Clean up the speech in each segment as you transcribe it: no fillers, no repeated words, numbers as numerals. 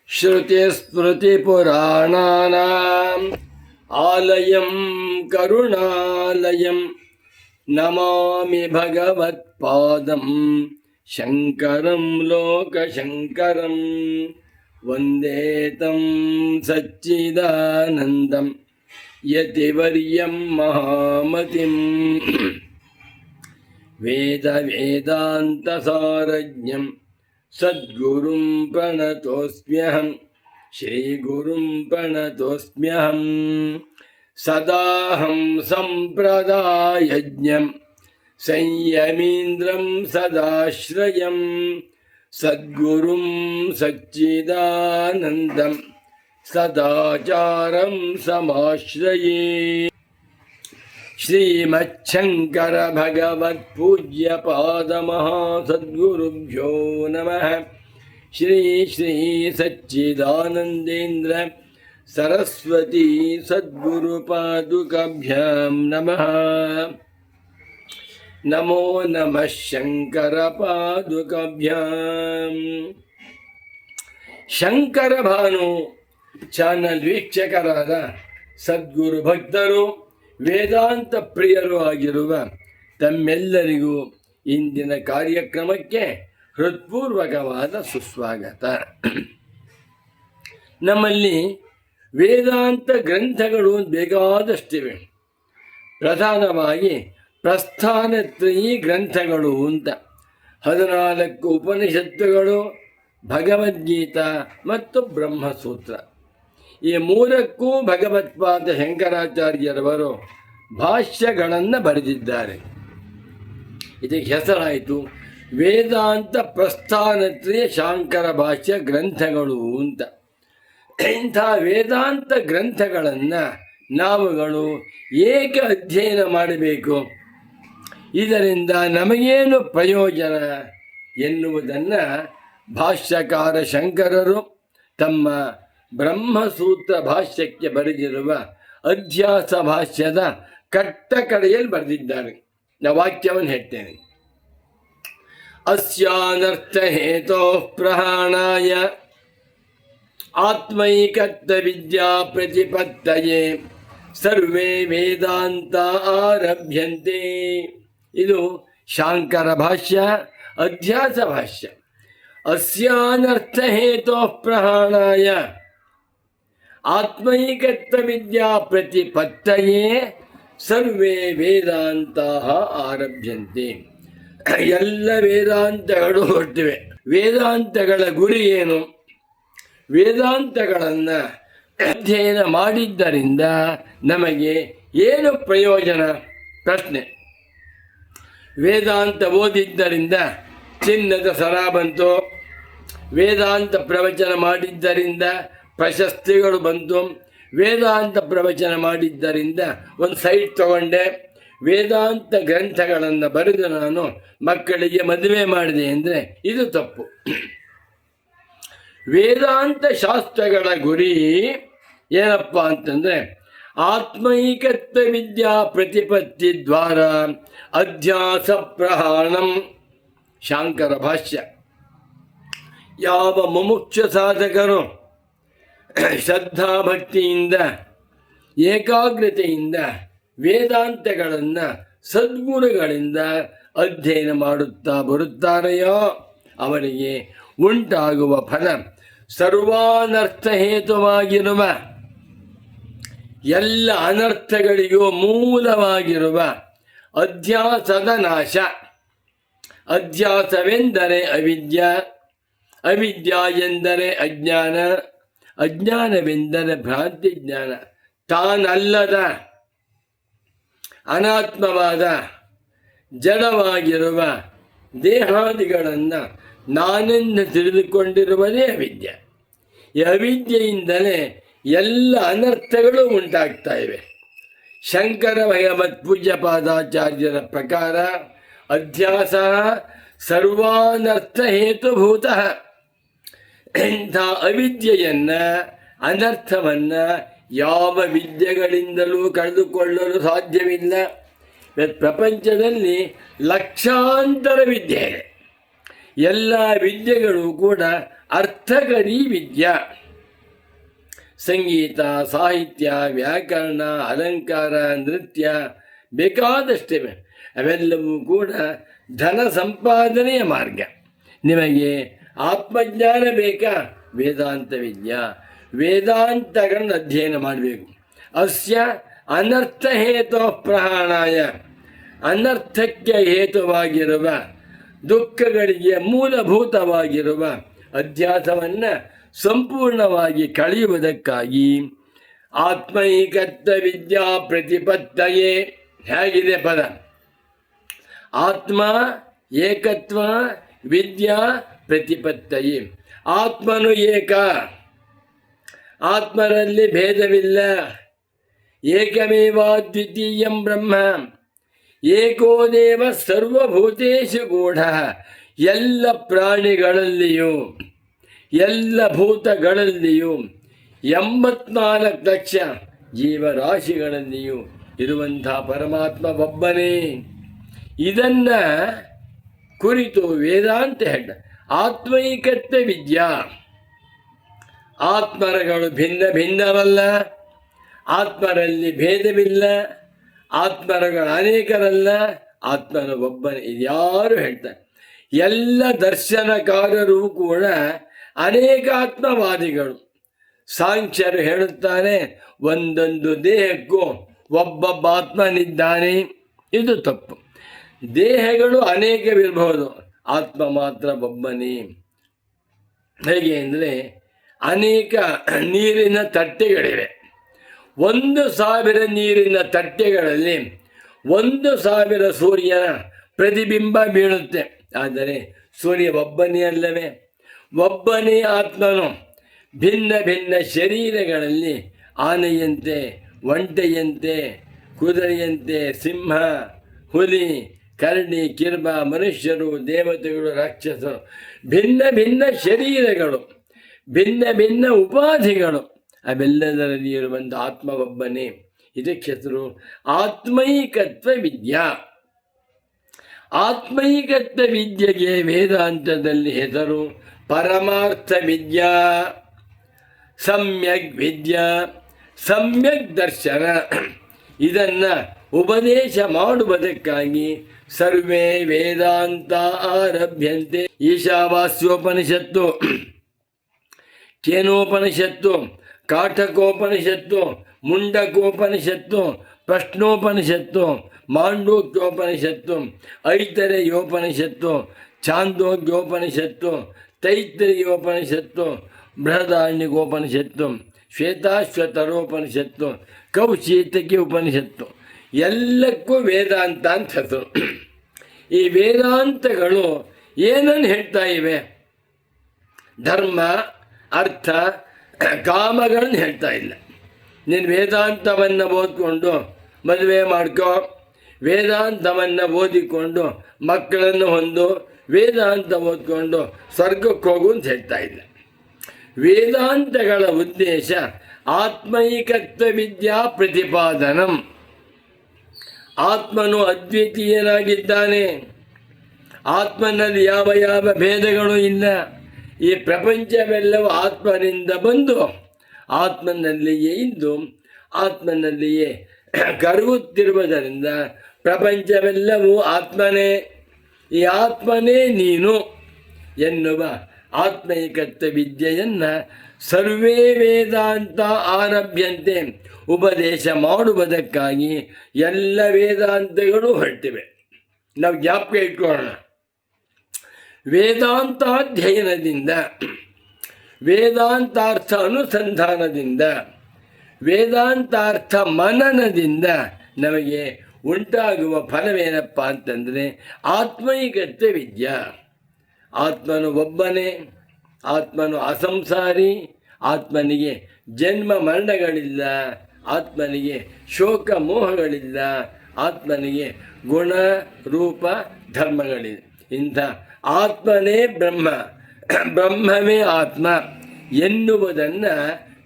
श्रुतिस्मृतिपुराणानाम् आलयं करुणालयं नमामि भगवत्पादं शङ्करं लोकशङ्करं वन्दे तं सच्चिदानन्दं यतिवर्यं महामतिं वेदान्तसारज्ञं सद्गुरुं प्रणतोऽस्म्यहं श्रीगुरुं प्रणतोऽस्म्यहं सदाहं सम्प्रदायज्ञं संयमीन्द्रं सदाश्रयं सद्गुरुं सच्चिदानन्दं सदाचारं समाश्रये। श्रीमच्छङ्कर भगवत्पूज्यपादमहासद्गुरुभ्यो नमः। श्री श्री सच्चिदानन्देन्द्र सरस्वती सद्गुरुपादुकाभ्यां नमः। नमो नमः शङ्करपादुकाभ्यां। ಶಂಕರ ಭಾನು ಚಾನಲ್ ವೀಕ್ಷಕರಾದ ಸದ್ಗುರು ಭಕ್ತರು ವೇದಾಂತ ಪ್ರಿಯರು ಆಗಿರುವ ತಮ್ಮೆಲ್ಲರಿಗೂ ಇಂದಿನ ಕಾರ್ಯಕ್ರಮಕ್ಕೆ ಹೃತ್ಪೂರ್ವಕವಾದ ಸುಸ್ವಾಗತ. ನಮ್ಮಲ್ಲಿ ವೇದಾಂತ ಗ್ರಂಥಗಳು ಬೇಕಾದಷ್ಟಿವೆ. ಪ್ರಧಾನವಾಗಿ ಪ್ರಸ್ಥಾನತ್ರಯೀ ಗ್ರಂಥಗಳು ಅಂತ 14 ಉಪನಿಷತ್ತುಗಳು, ಭಗವದ್ಗೀತಾ ಮತ್ತು ಬ್ರಹ್ಮಸೂತ್ರ. ಈ ಮೂರಕ್ಕೂ ಭಗವತ್ಪಾದ ಶಂಕರಾಚಾರ್ಯರವರು ಭಾಷ್ಯಗಳನ್ನು ಬರೆದಿದ್ದಾರೆ. ಇದಕ್ಕೆ ಹೆಸರಾಯಿತು ವೇದಾಂತ ಪ್ರಸ್ಥಾನತ್ರಯ ಶಾಂಕರ ಭಾಷ್ಯ ಗ್ರಂಥಗಳು ಅಂತ. ಇಂಥ ವೇದಾಂತ ಗ್ರಂಥಗಳನ್ನು ನಾವುಗಳು ಏಕೆ ಅಧ್ಯಯನ ಮಾಡಬೇಕು, ಇದರಿಂದ ನಮಗೇನು ಪ್ರಯೋಜನ ಎನ್ನುವುದನ್ನು ಭಾಷ್ಯಕಾರ ಶಂಕರರು ತಮ್ಮ ಬ್ರಹ್ಮಸೂತ್ರ ಭಾಷ್ಯಕ್ಕೆ ಬರೆದಿರುವ ಅಧ್ಯಾಸ ಭಾಷ್ಯದ ಕಟ್ಟ ಕಡೆಯಲ್ಲಿ ಬರೆದಿದ್ದಾರೆ. ನಾ ವಾಕ್ಯವನ್ನು ಹೇಳ್ತೇನೆ. ಅಸ್ಯಾನರ್ಥ ಹೇತೋ ಪ್ರಹಾಣಾಯ ಆತ್ಮೈಕತ್ವ ವಿದ್ಯಾ ಪ್ರತಿಪತ್ತಯೇ ಸರ್ವೇ ವೇದಾಂತ ಆರಭ್ಯಂತೆ. ಇದು ಶಾಂಕರ ಭಾಷ್ಯ, ಅಧ್ಯಾಸ ಭಾಷ್ಯ. ಅಸ್ಯಾನರ್ಥ ಹೇತೋ ಪ್ರಹಾಣಾಯ ಆತ್ಮೈಕತ್ವ ವಿದ್ಯಾ ಪ್ರತಿಪತ್ತಯೇ ಸರ್ವೇ ವೇದಾಂತ ಆರಭ್ಯಂತೆ. ಎಲ್ಲ ವೇದಾಂತಗಳು ಹೊರಟಿವೆ. ವೇದಾಂತಗಳ ಗುರಿ ಏನು? ವೇದಾಂತಗಳನ್ನು ಅಧ್ಯಯನ ಮಾಡಿದ್ದರಿಂದ ನಮಗೆ ಏನು ಪ್ರಯೋಜನ? ಪ್ರಶ್ನೆ. ವೇದಾಂತ ಓದಿದ್ದರಿಂದ ಚಿನ್ನದ ಸರ ಬಂತು, ವೇದಾಂತ ಪ್ರವಚನ ಮಾಡಿದ್ದರಿಂದ ಪ್ರಶಸ್ತಿಗಳು ಬಂತು, ವೇದಾಂತ ಪ್ರವಚನ ಮಾಡಿದ್ದರಿಂದ ಒಂದು ಸೈಟ್ ತಗೊಂಡೆ, ವೇದಾಂತ ಗ್ರಂಥಗಳನ್ನು ಬರೆದು ನಾನು ಮಕ್ಕಳಿಗೆ ಮದುವೆ ಮಾಡಿದೆ ಅಂದರೆ ಇದು ತಪ್ಪು. ವೇದಾಂತ ಶಾಸ್ತ್ರಗಳ ಗುರಿ ಏನಪ್ಪ ಅಂತಂದರೆ ಆತ್ಮೈಕತ್ವ ವಿದ್ಯಾ ಪ್ರತಿಪತ್ತಿ ದ್ವಾರ ಅಧ್ಯಾಸ ಪ್ರಹಾಣಂ. ಶಾಂಕರ ಭಾಷ್ಯ. ಯಾವ ಮುಮುಕ್ಷ ಸಾಧಕರು ಶ್ರದ್ಧಾಭಕ್ತಿಯಿಂದ ಏಕಾಗ್ರತೆಯಿಂದ ವೇದಾಂತಗಳನ್ನು ಸದ್ಗುರುಗಳಿಂದ ಅಧ್ಯಯನ ಮಾಡುತ್ತಾ ಬರುತ್ತಾರೆಯೋ ಅವರಿಗೆ ಉಂಟಾಗುವ ಫಲ ಸರ್ವಾನರ್ಥ ಹೇತುವಾಗಿರುವ ಎಲ್ಲ ಅನರ್ಥಗಳಿಗೂ ಮೂಲವಾಗಿರುವ ಅಧ್ಯಾಸದ ನಾಶ. ಅಧ್ಯಾಸವೆಂದರೆ ಅವಿದ್ಯ, ಅವಿದ್ಯಾ ಎಂದರೆ ಅಜ್ಞಾನ, ಅಜ್ಞಾನವೆಂದರೆ ಭ್ರಾಂತಿ ಜ್ಞಾನ. ತಾನಲ್ಲದ ಅನಾತ್ಮವಾದ ಜಡವಾಗಿರುವ ದೇಹಾದಿಗಳನ್ನು ನಾನೆಂದು ತಿಳಿದುಕೊಂಡಿರುವುದೇ ಅವಿದ್ಯೆ. ಈ ಅವಿದ್ಯೆಯಿಂದಲೇ ಎಲ್ಲ ಅನರ್ಥಗಳು ಉಂಟಾಗ್ತಾ ಇವೆ. ಶಂಕರ ಭಗವತ್ ಪೂಜ್ಯಪಾದಾಚಾರ್ಯರ ಪ್ರಕಾರ ಅಧ್ಯಾಸ ಸರ್ವಾನರ್ಥ ಹೇತುಭೂತಃ. ಇಂಥ ಅವಿದ್ಯೆಯನ್ನು, ಅನರ್ಥವನ್ನು ಯಾವ ವಿದ್ಯೆಗಳಿಂದಲೂ ಕಳೆದುಕೊಳ್ಳಲು ಸಾಧ್ಯವಿಲ್ಲ. ಪ್ರಪಂಚದಲ್ಲಿ ಲಕ್ಷಾಂತರ ವಿದ್ಯೆ ಇದೆ. ಎಲ್ಲ ವಿದ್ಯೆಗಳು ಕೂಡ ಅರ್ಥಕರಿ ವಿದ್ಯಾ. ಸಂಗೀತ, ಸಾಹಿತ್ಯ, ವ್ಯಾಕರಣ, ಅಲಂಕಾರ, ನೃತ್ಯ ಬೇಕಾದಷ್ಟಿವೆ. ಅವೆಲ್ಲವೂ ಕೂಡ ಧನ ಸಂಪಾದನೆಯ ಮಾರ್ಗ. ನಿಮಗೆ ಆತ್ಮಜ್ಞಾನ ಬೇಕಾ? ವೇದಾಂತ ವಿದ್ಯಾ. ವೇದಾಂತಗಳನ್ನು ಅಧ್ಯಯನ ಮಾಡಬೇಕು. ಅಸ್ಯ ಅನರ್ಥ ಹೇತು ಪ್ರಹಾಣಾಯ, ಅನರ್ಥಕ್ಕೆ ಹೇತುವಾಗಿರುವ, ದುಃಖಗಳಿಗೆ ಮೂಲಭೂತವಾಗಿರುವ ಅಧ್ಯಾಸವನ್ನು ಸಂಪೂರ್ಣವಾಗಿ ಕಳೆಯುವುದಕ್ಕಾಗಿ ಆತ್ಮೈಕತ್ವ ವಿದ್ಯಾ ಪ್ರತಿಪತ್ತಯೇ. ಹೇಗಿದೆ ಪದ? ಆತ್ಮ ಏಕತ್ವ ವಿದ್ಯಾ ಪ್ರತಿಪತ್ತಯೇ. ಆತ್ಮನು ಏಕ, ಆತ್ಮರಲ್ಲಿ ಭೇದವಿಲ್ಲ. ಏಕಮೇವಾದ್ವಿತೀಯಂ ಬ್ರಹ್ಮ ಏಕೋ ದೇವ ಸರ್ವಭೂತೇಶು ಗೂಢ. ಎಲ್ಲ ಪ್ರಾಣಿಗಳಲ್ಲಿಯೂ ಎಲ್ಲ ಭೂತಗಳಲ್ಲಿಯೂ 84 ಲಕ್ಷ ಜೀವರಾಶಿಗಳಲ್ಲಿಯೂ ಇರುವಂಥ ಪರಮಾತ್ಮ ಒಬ್ಬನೇ. ಇದನ್ನ ಕುರಿತು ವೇದಾಂತ ಹೇಳ ಆತ್ಮೈಕತ್ವ ವಿದ್ಯಾ. ಆತ್ಮರಗಳು ಭಿನ್ನ ಭಿನ್ನವಲ್ಲ, ಆತ್ಮರಲ್ಲಿ ಭೇದವಿಲ್ಲ, ಆತ್ಮರಗಳು ಅನೇಕರಲ್ಲ, ಆತ್ಮನ ಒಬ್ಬನೇ. ಇದ್ಯಾರು ಹೇಳ್ತಾರೆ? ಎಲ್ಲ ದರ್ಶನಕಾರರು ಕೂಡ ಅನೇಕಾತ್ಮವಾದಿಗಳು. ಸಾಂಖ್ಯರು ಹೇಳುತ್ತಾರೆ ಒಂದೊಂದು ದೇಹಕ್ಕೂ ಒಬ್ಬೊಬ್ಬ ಆತ್ಮನಿದ್ದಾನೆ. ಇದು ತಪ್ಪು. ದೇಹಗಳು ಅನೇಕವಿರಬಹುದು, ಆತ್ಮ ಮಾತ್ರ ಒಬ್ಬನೇ. ಹೇಗೆ ಅಂದರೆ ಅನೇಕ ನೀರಿನ ತಟ್ಟೆಗಳಿವೆ. 1,000 ನೀರಿನ ತಟ್ಟೆಗಳಲ್ಲಿ 1,000 ಸೂರ್ಯನ ಪ್ರತಿಬಿಂಬ ಬೀಳುತ್ತೆ. ಆದರೆ ಸೂರ್ಯ ಒಬ್ಬನೇ ಅಲ್ಲವೇ? ಒಬ್ಬನೇ ಆತ್ಮನು ಭಿನ್ನ ಭಿನ್ನ ಶರೀರಗಳಲ್ಲಿ ಆನೆಯಂತೆ, ಒಂಟೆಯಂತೆ, ಕುದುರೆಯಂತೆ, ಸಿಂಹ, ಹುಲಿ, ಕರಡಿ, ಕಿರ್ಬ, ಮನುಷ್ಯರು, ದೇವತೆಗಳು, ರಾಕ್ಷಸರು, ಭಿನ್ನ ಭಿನ್ನ ಶರೀರಗಳು, ಭಿನ್ನ ಭಿನ್ನ ಉಪಾಧಿಗಳು, ಅವೆಲ್ಲದರಲ್ಲಿ ಇರುವಂಥ ಆತ್ಮ ಒಬ್ಬನೇ. ಇದಕ್ಕೆ ಹೆಸರು ಆತ್ಮೈಕತ್ವ ವಿದ್ಯಾ. ಆತ್ಮೈಕತ್ವ ವಿದ್ಯೆಗೆ ವೇದಾಂತದಲ್ಲಿ ಹೆಸರು ಪರಮಾರ್ಥ ವಿದ್ಯಾ, ಸಮ್ಯಕ್ ವಿದ್ಯಾ, ಸಮ್ಯಕ್ ದರ್ಶನ. ಇದನ್ನು ಉಪದೇಶ ಮಾಡುವುದಕ್ಕಾಗಿ ಸರ್ವೇ ವೇದಾಂತ ಆರಭ್ಯಂತೆ. ಈಶಾವಾಸ್ಯೋಪನಿಷತ್ತು, ಕೇನೋಪನಿಷತ್ತು, ಕಾಠಕೋಪನಿಷತ್ತು, ಮುಂಡಕೋಪನಿಷತ್ತು, ಪ್ರಶ್ನೋಪನಿಷತ್ತು, ಮಾಂಡೂಕ್ಯೋಪನಿಷತ್ತು, ಐತರೇಯೋಪನಿಷತ್ತು, ಛಾಂದೋಗ್ಯೋಪನಿಷತ್ತು, ತೈತ್ರಿಯೋಪನಿಷತ್ತು, ಬೃಹದಾರಣ್ಯಕೋಪನಿಷತ್ತು, ಶ್ವೇತಾಶ್ವತರೋಪನಿಷತ್ತು, ಕೌಶೀತಕಿ ಉಪನಿಷತ್ತು, ಎಲ್ಲಕ್ಕೂ ವೇದಾಂತ ಅಂತ ಹೆಸರು. ಈ ವೇದಾಂತಗಳು ಏನನ್ನು ಹೇಳ್ತಾ ಇವೆ? ಧರ್ಮ, ಅರ್ಥ, ಕಾಮಗಳನ್ನು ಹೇಳ್ತಾ ಇಲ್ಲ. ನೀನು ವೇದಾಂತವನ್ನು ಓದ್ಕೊಂಡು ಮದುವೆ ಮಾಡ್ಕೋ, ವೇದಾಂತವನ್ನು ಓದಿಕೊಂಡು ಮಕ್ಕಳನ್ನು ಹೊಂದು, ವೇದಾಂತ ಓದ್ಕೊಂಡು ಸ್ವರ್ಗಕ್ಕೆ ಹೋಗು ಅಂತ ಹೇಳ್ತಾ ಇಲ್ಲ. ವೇದಾಂತಗಳ ಉದ್ದೇಶ ಆತ್ಮೈಕತ್ವ ವಿದ್ಯಾ ಪ್ರತಿಪಾದನಂ. ಆತ್ಮನು ಅದ್ವಿತೀಯನಾಗಿದ್ದಾನೆ. ಆತ್ಮನಲ್ಲಿ ಯಾವ ಯಾವ ಭೇದಗಳು ಇಲ್ಲ. ಈ ಪ್ರಪಂಚವೆಲ್ಲವೂ ಆತ್ಮನಿಂದ ಬಂದು ಆತ್ಮನಲ್ಲಿಯೇ ಇದ್ದು ಆತ್ಮನಲ್ಲಿಯೇ ಕರಗುತ್ತಿರುವುದರಿಂದ ಪ್ರಪಂಚವೆಲ್ಲವೂ ಆತ್ಮನೇ. ಈ ಆತ್ಮನೇ ನೀನು ಎನ್ನುವ ಆತ್ಮೈಕತ್ವ ವಿದ್ಯೆಯನ್ನು ಸರ್ವೇ ವೇದಾಂತ ಆರಭ್ಯಂತೆ ಉಪದೇಶ ಮಾಡುವುದಕ್ಕಾಗಿ ಎಲ್ಲ ವೇದಾಂತಗಳು ಹೊರಟಿವೆ. ನಾವು ಜ್ಞಾಪಕ ಇಟ್ಕೊಳ್ಳೋಣ. ವೇದಾಂತಾಧ್ಯಯನದಿಂದ, ವೇದಾಂತಾರ್ಥ ಅನುಸಂಧಾನದಿಂದ, ವೇದಾಂತಾರ್ಥ ಮನನದಿಂದ ನಮಗೆ ಉಂಟಾಗುವ ಫಲವೇನಪ್ಪ ಅಂತಂದರೆ ಆತ್ಮೈಕತ್ವ ವಿದ್ಯಾ. ಆತ್ಮನು ಒಬ್ಬನೇ, ಆತ್ಮನು ಅಸಂಸಾರಿ, ಆತ್ಮನಿಗೆ ಜನ್ಮ ಮರಣಗಳಿಲ್ಲ, ಆತ್ಮನಿಗೆ ಶೋಕ ಮೋಹಗಳಿಲ್ಲ, ಆತ್ಮನಿಗೆ ಗುಣ ರೂಪ ಧರ್ಮಗಳಿದೆ. ಇಂಥ ಆತ್ಮನೇ ಬ್ರಹ್ಮ, ಬ್ರಹ್ಮವೇ ಆತ್ಮ ಎನ್ನುವುದನ್ನು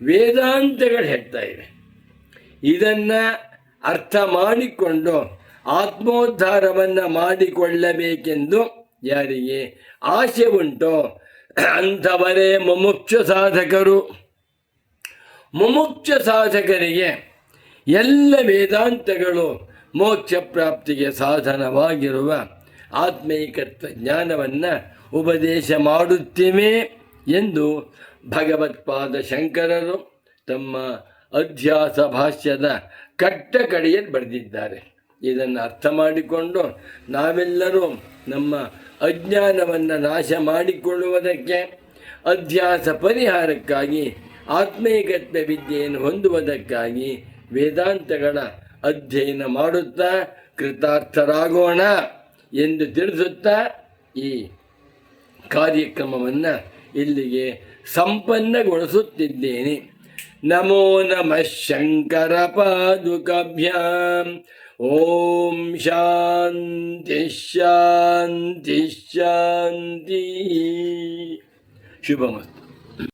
ವೇದಾಂತಗಳು ಹೇಳ್ತಾ ಇವೆ. ಇದನ್ನು ಅರ್ಥ ಮಾಡಿಕೊಂಡು ಆತ್ಮೋದ್ಧಾರವನ್ನು ಮಾಡಿಕೊಳ್ಳಬೇಕೆಂದು ಯಾರಿಗೆ ಆಸೆ ಉಂಟೋ ಅಂಥವರೇ ಮುಮುಕ್ಷ ಸಾಧಕರು. ಮುಮುಕ್ಷ ಸಾಧಕರಿಗೆ ಎಲ್ಲ ವೇದಾಂತಗಳು ಮೋಕ್ಷ ಪ್ರಾಪ್ತಿಗೆ ಸಾಧನವಾಗಿರುವ ಆತ್ಮೈಕತ್ವ ಜ್ಞಾನವನ್ನು ಉಪದೇಶ ಮಾಡುತ್ತಿವೆ ಎಂದು ಭಗವತ್ಪಾದ ಶಂಕರರು ತಮ್ಮ ಅಧ್ಯಾಸ ಭಾಷ್ಯದ ಕಟ್ಟ ಕಡೆಯಲ್ಲಿ ಬರೆದಿದ್ದಾರೆ. ಇದನ್ನು ಅರ್ಥ ಮಾಡಿಕೊಂಡು ನಾವೆಲ್ಲರೂ ನಮ್ಮ ಅಜ್ಞಾನವನ್ನು ನಾಶ ಮಾಡಿಕೊಳ್ಳುವುದಕ್ಕೆ, ಅಧ್ಯಾಸ ಪರಿಹಾರಕ್ಕಾಗಿ, ಆತ್ಮೈಕತ್ವ ವಿದ್ಯೆಯನ್ನು ಹೊಂದುವುದಕ್ಕಾಗಿ ವೇದಾಂತಗಳ ಅಧ್ಯಯನ ಮಾಡುತ್ತಾ ಕೃತಾರ್ಥರಾಗೋಣ ಎಂದು ತಿಳಿಸುತ್ತಾ ಈ ಕಾರ್ಯಕ್ರಮವನ್ನು ಇಲ್ಲಿಗೆ ಸಂಪನ್ನಗೊಳಿಸುತ್ತಿದ್ದೇನೆ. ನಮೋ ನಮಃ ಶಂಕರ ಪಾದುಕಾಭ್ಯಾಂ. ಓಂ ಶಾಂತಿ ಶಾಂತಿ ಶಾಂತಿ. ಶುಭಮಸ್ತು.